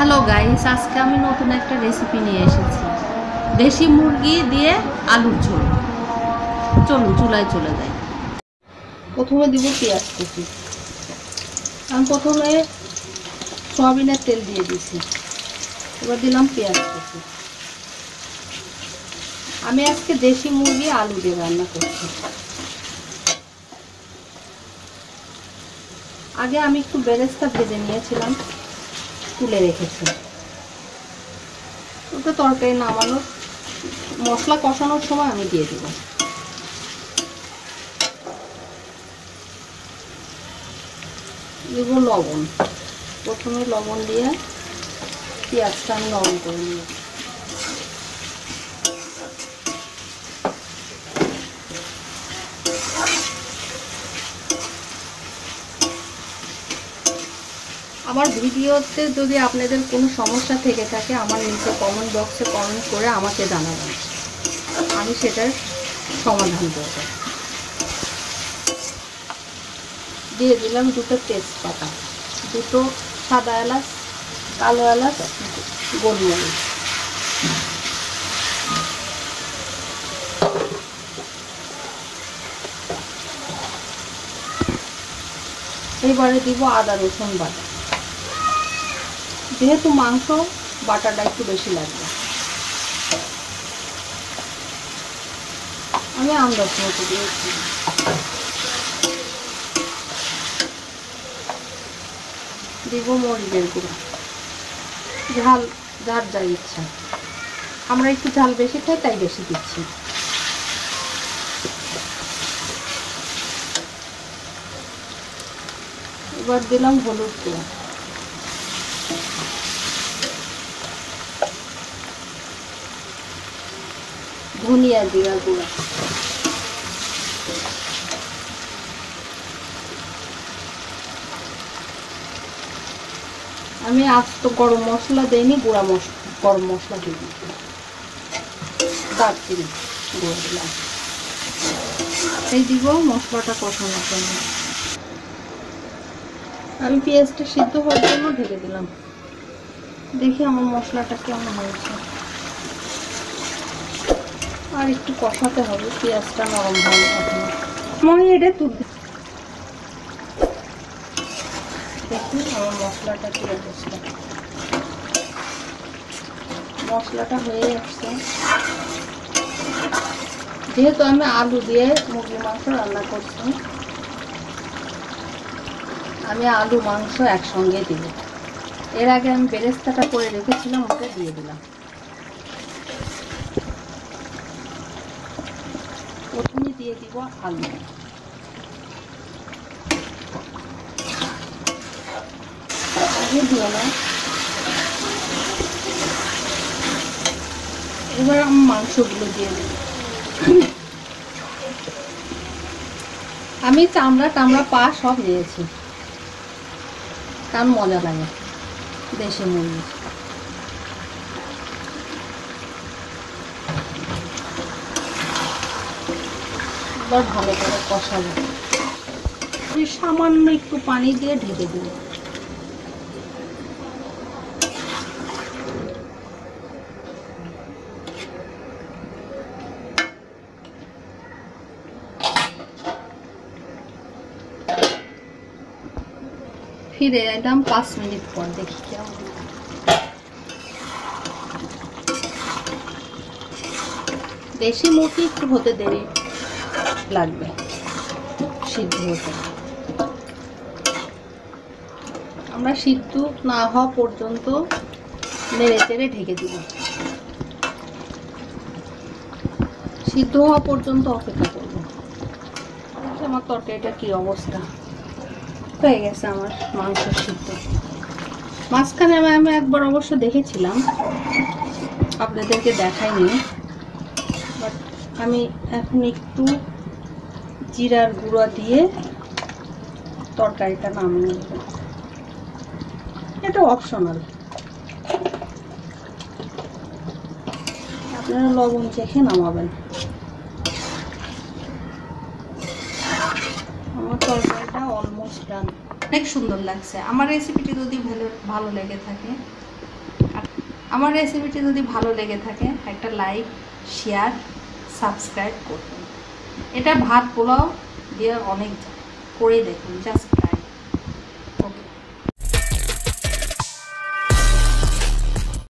Hello guys, আজকে আমি নতুন একটা রেসিপি নিয়ে এসেছি। দেশি মুরগি দিয়ে আলুর ঝোল। চলুন চুলায় চলে যাই। প্রথমে দিব পেঁয়াজ কুচি। আমি প্রথমে সয়াবিনের তেল দিয়ে দিছি, এবার দিলাম পেঁয়াজ কুচি। আমি আজকে দেশি মুরগি আলু দিয়ে রান্না করছি। আগে আমি একটু বেরেস্তা ভেজে নিয়েছিলাম, তুলে রেখেছি। ওটা তরকারি নামানোর মশলা কষানোর সময় আমি দিয়ে দিব। দিব লবণ। প্রথমে লবণ দিয়ে পেঁয়াজটা আমি নরম করে নিব। আমার ভিডিওতে যদি আপনাদের কোনো সমস্যা থেকে থাকে আমার নিচে কমেন্ট বক্সে কমেন্ট করে আমাকে জানাবেন, আমি সেটার সমাধান করব। দিয়ে দিলাম দুটো তেজপাতা, দুটো সাদা এলাচ, কালো এলাচ, গোলমরিচ। এবারে দিব আদা রসুন বাটা। যেহেতু মাংস বাটাটা একটু বেশি লাগবে, আমি আন্দাজ মতো দিয়েছি। দিব মরিচের গুঁড়া, ঝাল যার যা ইচ্ছা। আমরা একটু ঝাল বেশি খাই তাই বেশি দিচ্ছি। এবার দিলাম হলুদ গুঁড়া, ধনিয়া জিরা গুঁড়া, আমি আস্ত গরম মশলা দেইনি, গুঁড়া গরম মশলা দিয়ে দিচ্ছি। দারচিনি গুঁড়ো দিলাম। এই দিব মশলাটা কষানোর জন্য। আমি পেঁয়াজটা সিদ্ধ হওয়ার জন্য ঢেকে দিলাম। দেখি আমার মশলাটা কেমন হয়েছে। আর একটু কষাতে হবে, পেঁয়াজটা নরম হবে। আমি এটা তুলতে দেখি আমার মশলাটা কি অবস্থা। মশলাটা হয়ে আসছে। যেহেতু আমি আলু দিয়ে মুরগির মাংস রান্না করছি, আমি আলু মাংস একসঙ্গে দিব। এর আগে আমি বেরেস্তাটা করে রেখেছিলাম, ওটা দিয়ে দিলাম। প্রথমে দিয়ে দিব আলু। এবার আমি মাংসগুলো দিয়ে দেব। আমি চামড়া টামড়া পা সব নিয়েছি, কারণ মজা লাগে দেশি মুরগি। এবার ভালো করে কষাবো। সামান্য একটু পানি দিয়ে ঢেকে দেব। ফিরে এলাম 5 মিনিট পর, দেখি কেমন। দেশি মুরগি একটু হতে দেরি লাগবে সিদ্ধ হতে। আমরা সিদ্ধ না হওয়া পর্যন্ত নেড়ে চেড়ে ঢেকে দিব। সিদ্ধ হওয়া পর্যন্ত অপেক্ষা করব। আমার তরকারিটা কি অবস্থা হয়ে গেছে। আমার মাংস সিদ্ধ। মাঝখানে আমি একবার অবশ্য দেখেছিলাম, আপনাদেরকে দেখাইনি। বাট আমি এখন একটু জিরার গুঁড়া দিয়ে তরকারিটা নামিয়ে নেব। এটা অপশনাল, আপনারা লবণ চেখে নামাবেন। আমার তরকারিটা অলমোস্ট ডান। অনেক সুন্দর লাগছে। আমার রেসিপিটি যদি ভালো লেগে থাকে আমার রেসিপিটি যদি ভালো লেগে থাকে একটা লাইক, শেয়ার, সাবস্ক্রাইব করবেন। এটা ভাত পোলাও দিয়ে অনেক করে দেখুন, জাস্ট ট্রাই।